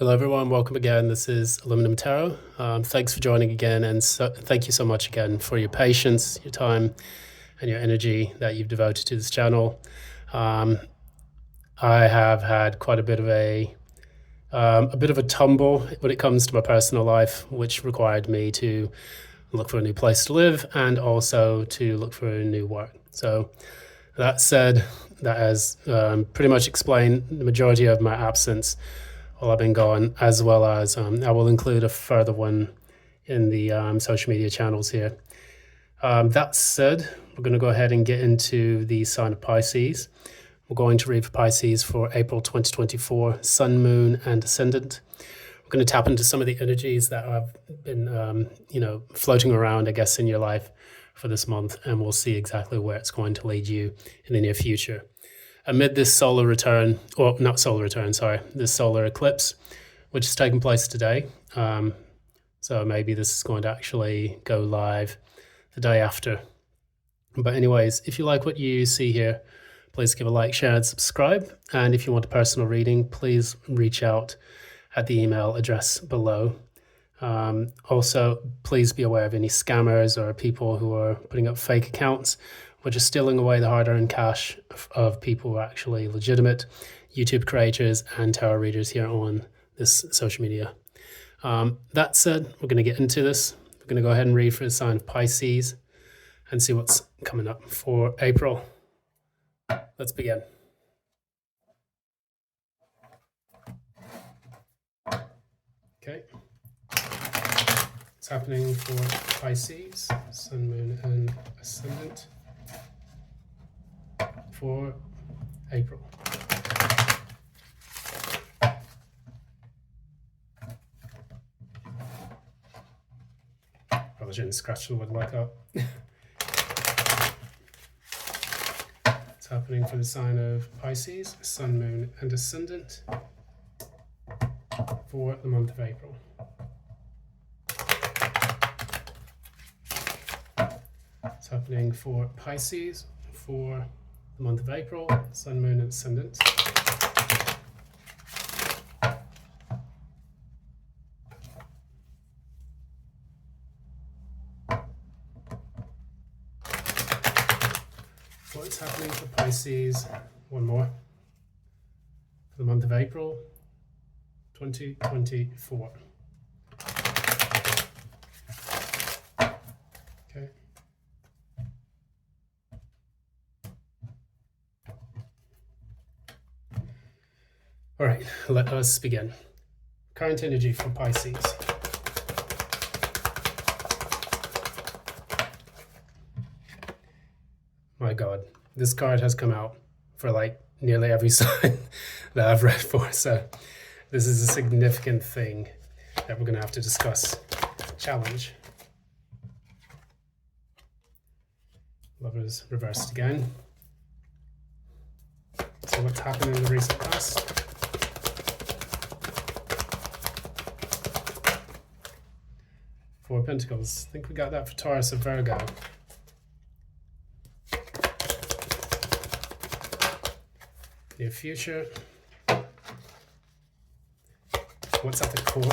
Hello, everyone. Welcome again. This is Aluminum Tarot. Thanks for joining again, and thank you so much again for your patience, your time, and your energy that you've devoted to this channel. I have had quite a bit of a tumble when it comes to my personal life, which required me to look for a new place to live and also to look for a new work. So that said, that has pretty much explained the majority of my absence while I've been gone, as well as I will include a further one in the social media channels here. That said, we're going to go ahead and get into the sign of Pisces. We're going to read for Pisces for April 2024, Sun, Moon, and Ascendant. We're going to tap into some of the energies that have been, floating around, I guess, in your life for this month, and we'll see exactly where it's going to lead you in the near future. Amid this this solar eclipse, which is taking place today. So maybe this is going to actually go live the day after. But anyways, if you like what you see here, please give a like, share, and subscribe. And if you want a personal reading, please reach out at the email address below. Also, please be aware of any scammers or people who are putting up fake accounts, which are stealing away the hard-earned cash of people who are actually legitimate YouTube creators and tarot readers here on this social media. That said, we're going to get into this. We're going to go ahead and read for the sign of Pisces and see what's coming up for April. Let's begin. Okay. What's happening for Pisces, Sun, Moon, and Ascendant for April? Probably shouldn't scratch the wood like that. What's happening for the sign of Pisces, Sun, Moon, and Ascendant for the month of April? What's happening for Pisces for the month of April, Sun, Moon, and Ascendant? What's happening for Pisces, one more, for the month of April 2024? Okay. All right, let us begin. Current energy for Pisces. My God, this card has come out for like nearly every sign that I've read for. So this is a significant thing that we're going to have to discuss. Challenge. Lovers reversed again. So what's happened in the recent past? Four of Pentacles. I think we got that for Taurus and Virgo. Near future. What's at the core?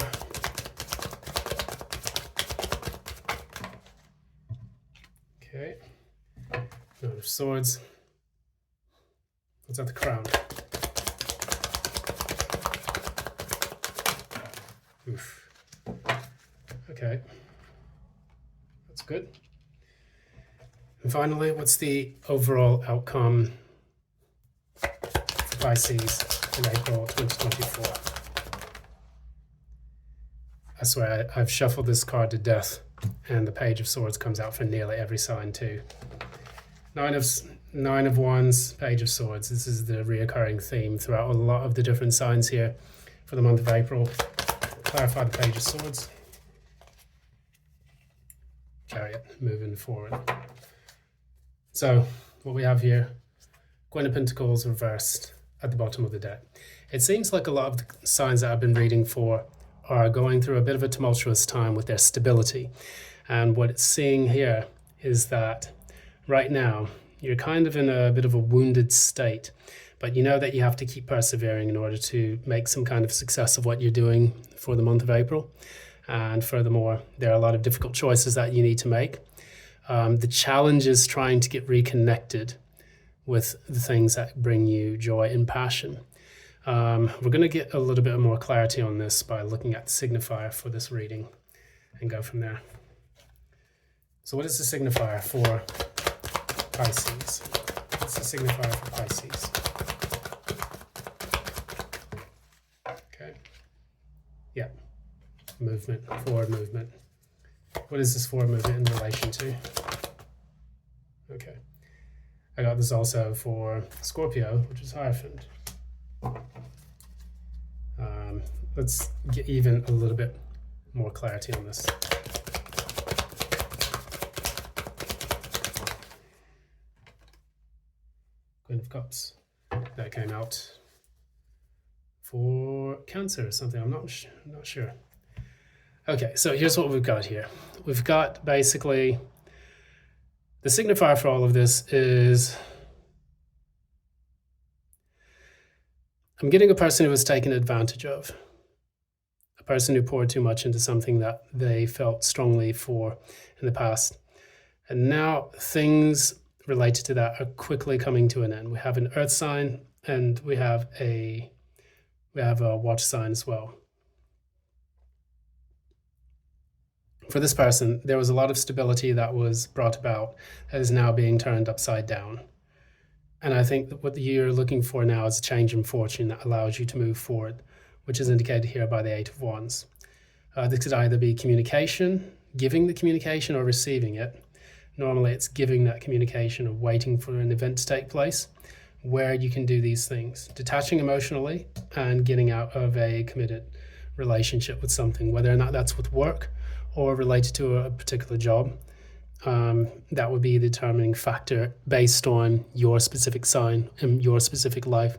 Okay. Knight of Swords. What's at the crown? Oof. Okay. That's good. And finally, what's the overall outcome for Pisces in April 2024? I swear, I've shuffled this card to death, and the Page of Swords comes out for nearly every sign too. Nine of Wands, Page of Swords. This is the reoccurring theme throughout a lot of the different signs here for the month of April. Clarify the Page of Swords. Chariot, moving forward. So, what we have here, Queen of Pentacles reversed at the bottom of the deck. It seems like a lot of the signs that I've been reading for are going through a bit of a tumultuous time with their stability. And what it's seeing here is that right now, you're kind of in a bit of a wounded state, But you know that you have to keep persevering in order to make some kind of success of what you're doing for the month of April. And furthermore, there are a lot of difficult choices that you need to make. The challenge is trying to get reconnected with the things that bring you joy and passion. We're going to get a little bit more clarity on this by looking at the signifier for this reading and go from there. So what is the signifier for Pisces? What's the signifier for Pisces? Okay. Yeah. Movement, forward movement. What is this forward movement in relation to? Okay. I got this also for Scorpio, which is Hierophant. Let's get even a little bit more clarity on this. Queen of Cups. That came out for Cancer or something. I'm not sure. Okay, so here's what we've got here. We've got basically the signifier for all of this is I'm getting a person who was taken advantage of, a person who poured too much into something that they felt strongly for in the past. And now things related to that are quickly coming to an end. We have an earth sign and we have a water sign as well. For this person, there was a lot of stability that was brought about that is now being turned upside down. And I think that what you're looking for now is a change in fortune that allows you to move forward, which is indicated here by the Eight of Wands. This could either be communication, giving the communication, or receiving it. Normally it's giving that communication or waiting for an event to take place where you can do these things. Detaching emotionally and getting out of a committed relationship with something, whether or not that's with work or related to a particular job. That would be the determining factor based on your specific sign and your specific life.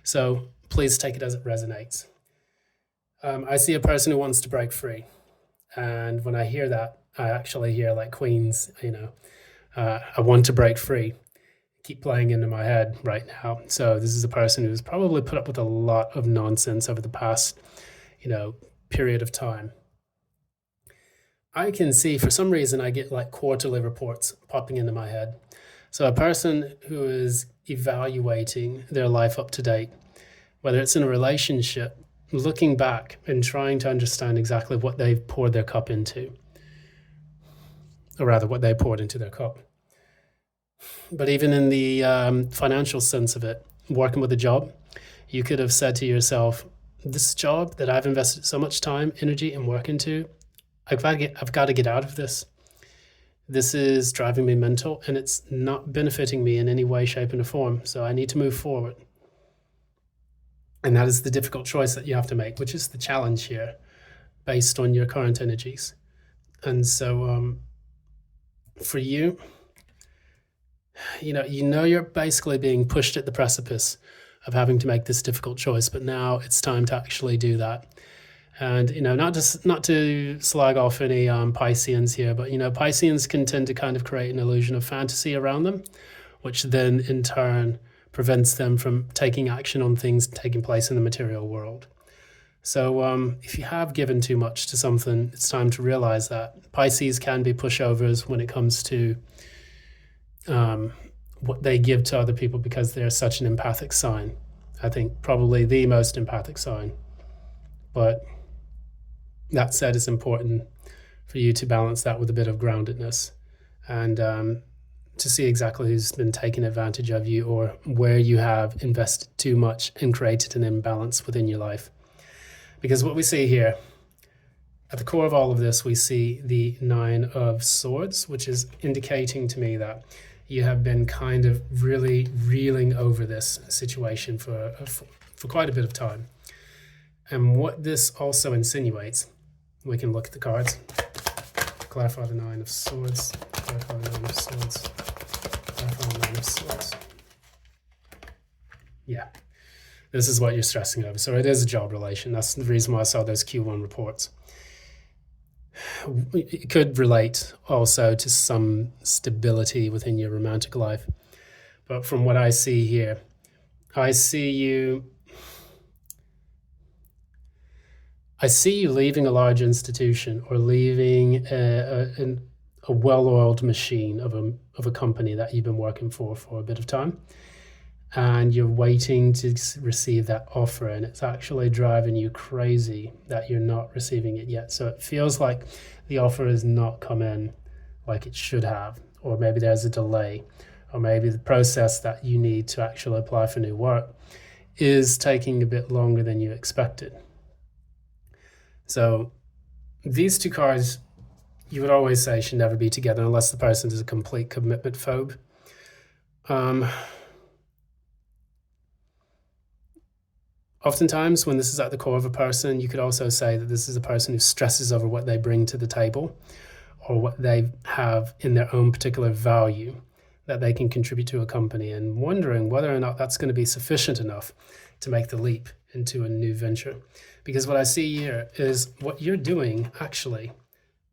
So please take it as it resonates. I see a person who wants to break free. And when I hear that, I actually hear like Queens, I want to break free, keep playing into my head right now. So this is a person who's probably put up with a lot of nonsense over the past, period of time. I can see, for some reason, I get like quarterly reports popping into my head. So a person who is evaluating their life up to date, whether it's in a relationship, looking back and trying to understand exactly what they've poured their cup into, or rather what they poured into their cup. But even in the financial sense of it, working with a job, you could have said to yourself, this job that I've invested so much time, energy, and work into, I've got to get out of this. This is driving me mental and it's not benefiting me in any way, shape, and form. So I need to move forward. And that is the difficult choice that you have to make, which is the challenge here based on your current energies. And so for you, you're basically being pushed at the precipice of having to make this difficult choice, but now it's time to actually do that. And, not to slag off any Pisceans here, but, Pisceans can tend to kind of create an illusion of fantasy around them, which then in turn prevents them from taking action on things taking place in the material world. So if you have given too much to something, it's time to realize that. Pisces can be pushovers when it comes to what they give to other people because they're such an empathic sign. I think probably the most empathic sign. But that said, it's important for you to balance that with a bit of groundedness and to see exactly who's been taking advantage of you or where you have invested too much and created an imbalance within your life. Because what we see here, at the core of all of this, we see the Nine of Swords, which is indicating to me that you have been kind of really reeling over this situation for quite a bit of time. And what this also insinuates, we can look at the cards, clarify the Nine of Swords, clarify the Nine of Swords, clarify the Nine of Swords. Yeah, this is what you're stressing over. So it is a job relation. That's the reason why I saw those Q1 reports. It could relate also to some stability within your romantic life. But from what I see here, I see you. I see you leaving a large institution or leaving a well-oiled machine of a company that you've been working for a bit of time, and you're waiting to receive that offer, and it's actually driving you crazy that you're not receiving it yet. So it feels like the offer has not come in like it should have, or maybe there's a delay, or maybe the process that you need to actually apply for new work is taking a bit longer than you expected. So these two cards, you would always say, should never be together unless the person is a complete commitment phobe. Oftentimes, when this is at the core of a person, you could also say that this is a person who stresses over what they bring to the table or what they have in their own particular value that they can contribute to a company, and wondering whether or not that's going to be sufficient enough to make the leap into a new venture. Because what I see here is what you're doing actually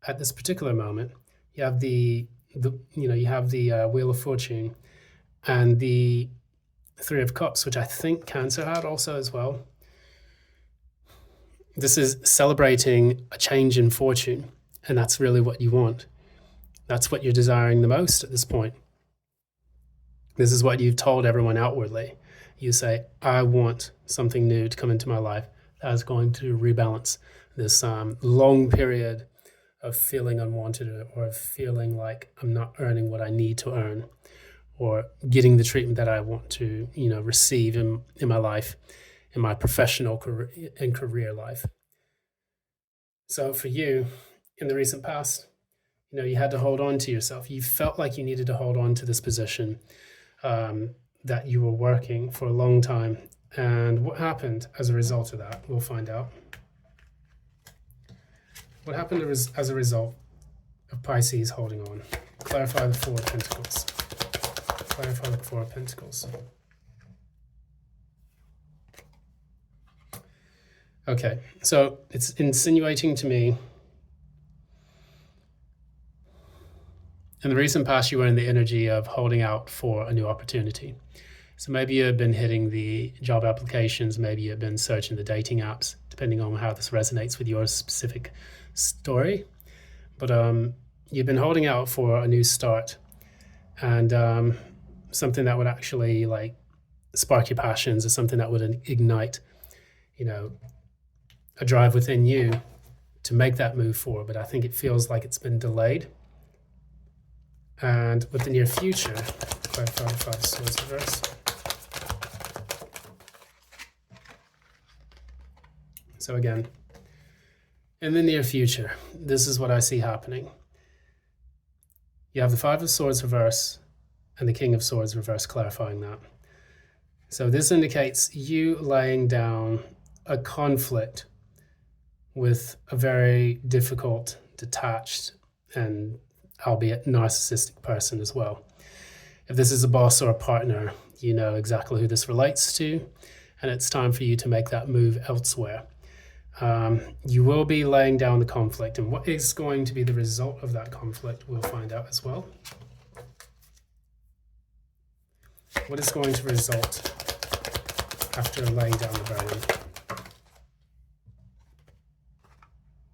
at this particular moment. You have the Wheel of Fortune and the Three of Cups, which I think Cancer had also as well. This is celebrating a change in fortune, and that's really what you want. That's what you're desiring the most at this point. This is what you've told everyone outwardly. You say, I want something new to come into my life that is going to rebalance this long period of feeling unwanted, or of feeling like I'm not earning what I need to earn, or getting the treatment that I want to, receive in my life, in my professional career life. So for you, in the recent past, you had to hold on to yourself. You felt like you needed to hold on to this position that you were working for a long time. And what happened as a result of that, we'll find out. What happened as a result of Pisces holding on? Clarify the Four of Pentacles. Clarify the Four of Pentacles. Okay, so it's insinuating to me, in the recent past, you were in the energy of holding out for a new opportunity. So maybe you've been hitting the job applications, maybe you've been searching the dating apps, depending on how this resonates with your specific story. But you've been holding out for a new start, and something that would actually spark your passions, or something that would ignite, a drive within you to make that move forward. But I think it feels like it's been delayed. And with the near future, clarify Five of Swords reverse. So again, in the near future, this is what I see happening. You have the Five of Swords reverse and the King of Swords reverse, clarifying that. So this indicates you laying down a conflict with a very difficult, detached, and albeit narcissistic person as well. If this is a boss or a partner, you know exactly who this relates to, and it's time for you to make that move elsewhere. You will be laying down the conflict, and what is going to be the result of that conflict, we'll find out as well. What is going to result after laying down the burden?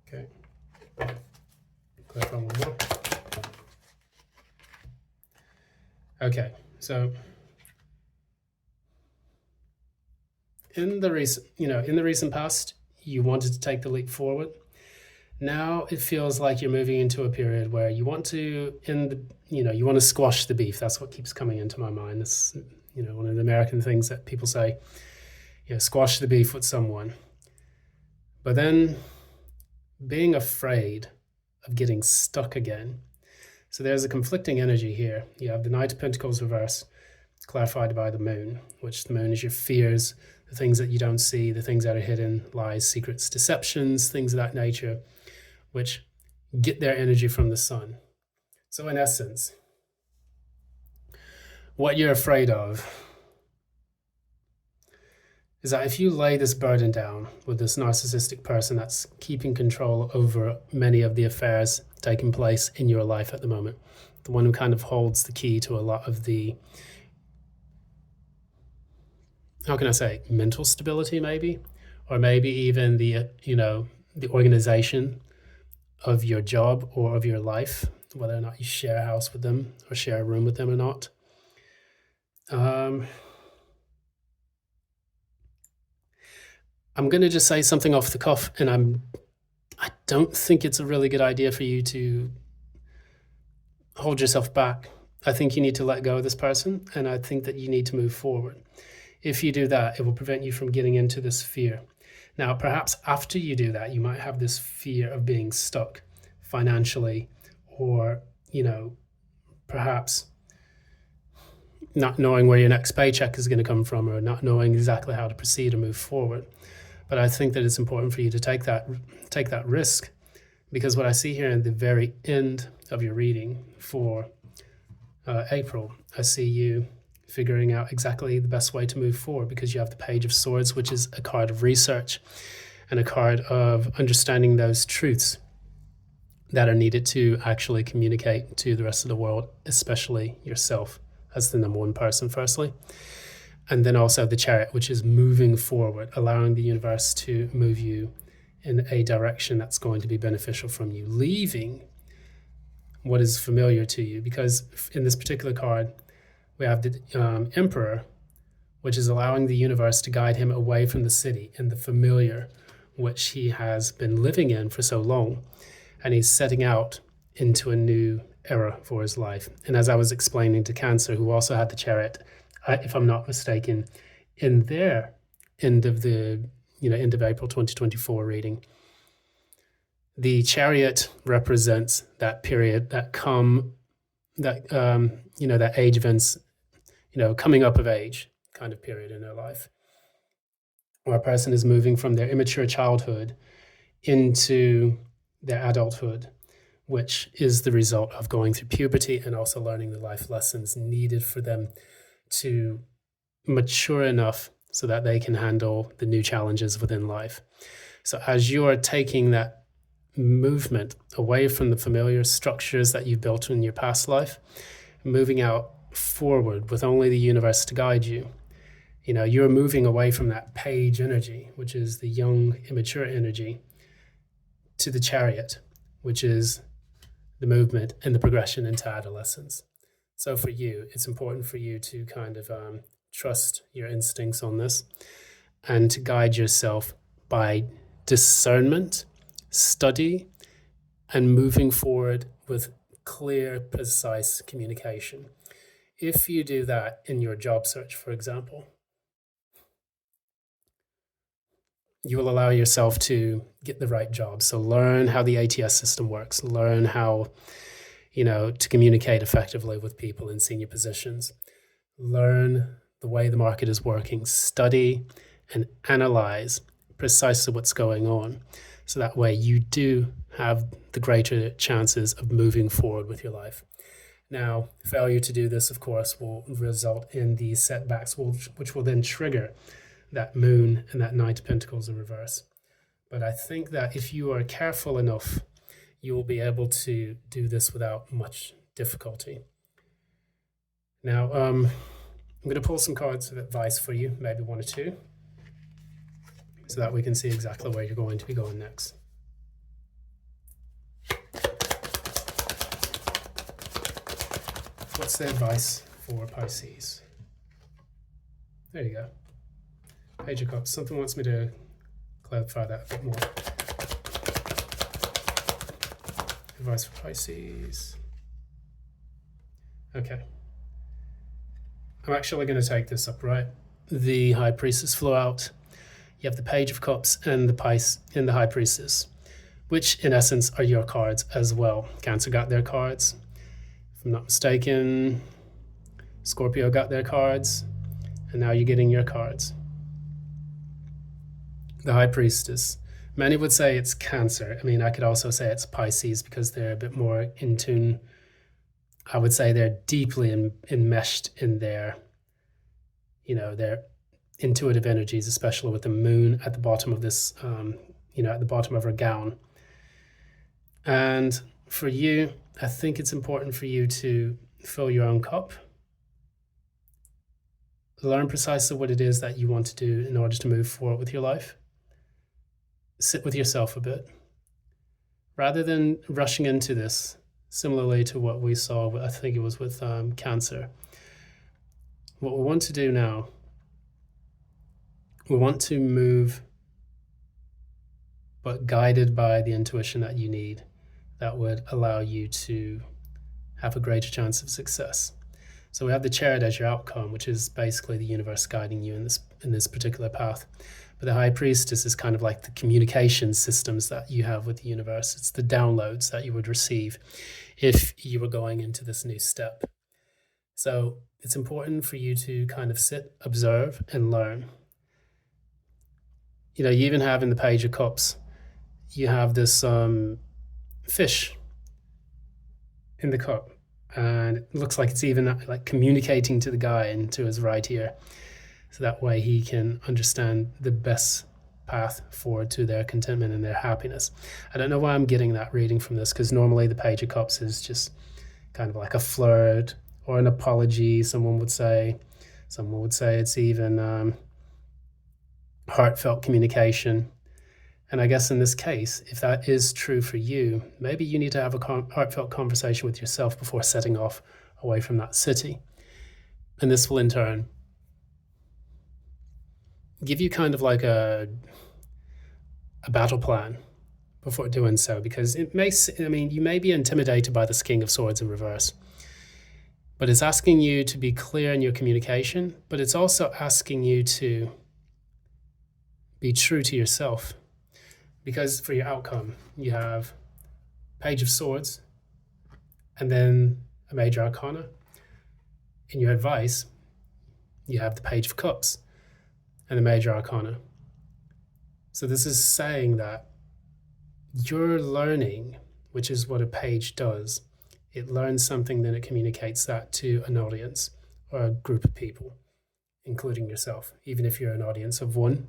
Okay. Clarify one more. Okay, so in the recent past, you wanted to take the leap forward. Now it feels like you're moving into a period where you want to you want to squash the beef. That's what keeps coming into my mind. It's one of the American things that people say, squash the beef with someone. But then being afraid of getting stuck again. So there's a conflicting energy here. You have the Knight of Pentacles reverse, clarified by the Moon, which the Moon is your fears, the things that you don't see, the things that are hidden, lies, secrets, deceptions, things of that nature, which get their energy from the Sun. So in essence, what you're afraid of is that if you lay this burden down with this narcissistic person that's keeping control over many of the affairs taking place in your life at the moment, the one who kind of holds the key to a lot of the how can I say, mental stability maybe, or maybe even the organization of your job or of your life, whether or not you share a house with them or share a room with them or not. I'm going to just say something off the cuff, and I don't think it's a really good idea for you to hold yourself back. I think you need to let go of this person, and I think that you need to move forward. If you do that, it will prevent you from getting into this fear. Now, perhaps after you do that, you might have this fear of being stuck financially, or, perhaps not knowing where your next paycheck is going to come from, or not knowing exactly how to proceed or move forward. But I think that it's important for you to take that risk, because what I see here in the very end of your reading for April, I see you figuring out exactly the best way to move forward, because you have the Page of Swords, which is a card of research and a card of understanding those truths that are needed to actually communicate to the rest of the world, especially yourself as the number one person, firstly. And then also the Chariot, which is moving forward, allowing the universe to move you in a direction that's going to be beneficial from you, leaving what is familiar to you. Because in this particular card, we have the Emperor, which is allowing the universe to guide him away from the city and the familiar, which he has been living in for so long. And he's setting out into a new era for his life. And as I was explaining to Cancer, who also had the Chariot, if I'm not mistaken, in their end of April 2024 reading, the Chariot represents that period, that age events, coming up of age kind of period in their life, where a person is moving from their immature childhood into their adulthood, which is the result of going through puberty and also learning the life lessons needed for them to mature enough so that they can handle the new challenges within life. So as you are taking that movement away from the familiar structures that you've built in your past life, moving out forward with only the universe to guide you, you're moving away from that page energy, which is the young, immature energy, to the Chariot, which is the movement and the progression into adolescence. So for you, it's important for you to kind of trust your instincts on this and to guide yourself by discernment, study, and moving forward with clear, precise communication. If you do that in your job search, for example, you will allow yourself to get the right job. So learn how the ATS system works, learn how to communicate effectively with people in senior positions, learn the way the market is working, study and analyze precisely what's going on. So that way you do have the greater chances of moving forward with your life. Now, failure to do this, of course, will result in these setbacks, which will then trigger that Moon and that Knight of Pentacles in reverse. But I think that if you are careful enough, you will be able to do this without much difficulty. Now, I'm going to pull some cards of advice for you, maybe one or two, so that we can see exactly where you're going to be going next. What's the advice for Pisces? There you go. Page of Cups. Something wants me to clarify that a bit more. Advice for Pisces. Okay. I'm actually going to take this upright. The High Priestess flew out. You have the Page of Cups and the High Priestess, which in essence are your cards as well. Cancer got their cards. If I'm not mistaken, Scorpio got their cards, and now you're getting your cards. The High Priestess. Many would say it's Cancer. I mean, I could also say it's Pisces because they're a bit more in tune. I would say they're deeply enmeshed in their intuitive energies, especially with the Moon at the bottom of this, at the bottom of her gown. And for you, I think it's important for you to fill your own cup Learn precisely what it is that you want to do in order to move forward with your life. Sit with yourself a bit. Rather than rushing into this, similarly to what we saw, I think it was with Cancer, what we want to do now, we want to move, but guided by the intuition that you need, that would allow you to have a greater chance of success. So we have the Chariot as your outcome, which is basically the universe guiding you in this particular path. But the High Priestess is kind of like the communication systems that you have with the universe. It's the downloads that you would receive if you were going into this new step. So it's important for you to kind of sit, observe, and learn. You even have in the Page of Cups, you have this fish in the cup, and it looks like it's even like communicating to the guy into his right ear, so that way he can understand the best path forward to their contentment and their happiness. I don't know why I'm getting that reading from this, because normally the Page of Cups is just kind of like a flirt or an apology, someone would say. Someone would say it's even heartfelt communication. And I guess in this case, if that is true for you, maybe you need to have a heartfelt conversation with yourself before setting off away from that city. And this will in turn give you kind of like a battle plan before doing so, because you may be intimidated by this King of Swords in reverse, but it's asking you to be clear in your communication, but it's also asking you to be true to yourself. Because for your outcome, you have Page of Swords and then a Major Arcana. In your advice, you have the Page of Cups and the Major Arcana. So this is saying that you're learning, which is what a page does. It learns something, then it communicates that to an audience or a group of people, including yourself, even if you're an audience of one.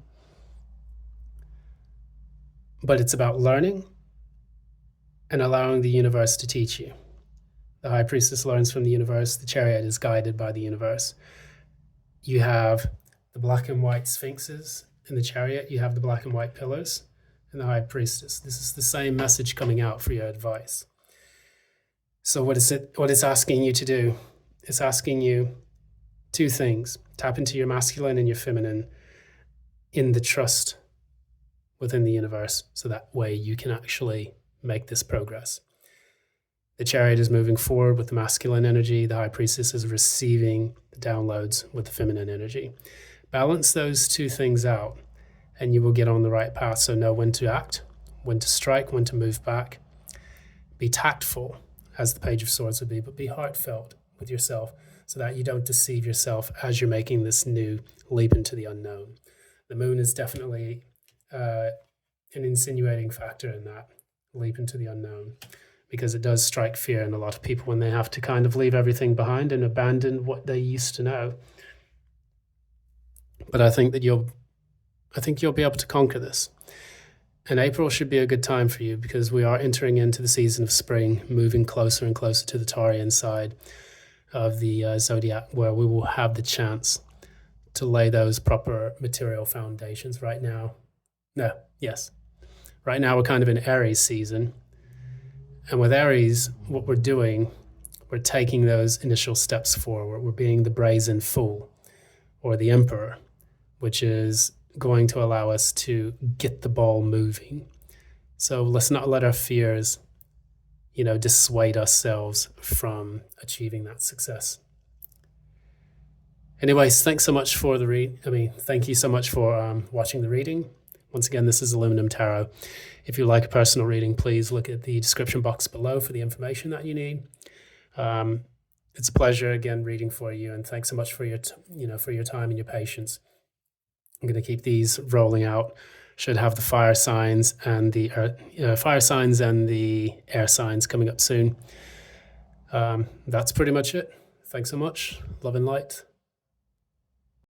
But it's about learning and allowing the universe to teach you. The High Priestess learns from the universe. The Chariot is guided by the universe. You have the black and white sphinxes in the Chariot. You have the black and white pillars in the High Priestess. This is the same message coming out for your advice. So what it's asking you to do? It's asking you two things. Tap into your masculine and your feminine in the trust within the universe, so that way you can actually make this progress. The Chariot is moving forward with the masculine energy. The High Priestess is receiving the downloads with the feminine energy. Balance those two things out and you will get on the right path. So know when to act, when to strike, when to move back. Be tactful, as the Page of Swords would be, but be heartfelt with yourself so that you don't deceive yourself as you're making this new leap into the unknown. The moon is definitely an insinuating factor in that leap into the unknown, because it does strike fear in a lot of people when they have to kind of leave everything behind and abandon what they used to know. But I think you'll be able to conquer this. And April should be a good time for you, because we are entering into the season of spring, moving closer and closer to the Taurian side of the zodiac, where we will have the chance to lay those proper material foundations. Right now we're kind of in Aries season. And with Aries, what we're doing, we're taking those initial steps forward. We're being the brazen fool or the emperor, which is going to allow us to get the ball moving. So let's not let our fears, dissuade ourselves from achieving that success. Anyways, thanks so much for thank you so much for watching the reading. Once again, this is Aluminum Tarot. If you like a personal reading, please look at the description box below for the information that you need. It's a pleasure, again, reading for you, and thanks so much for your time and your patience. I'm going to keep these rolling out. Should have the fire signs and the air signs coming up soon. That's pretty much it. Thanks so much. Love and light.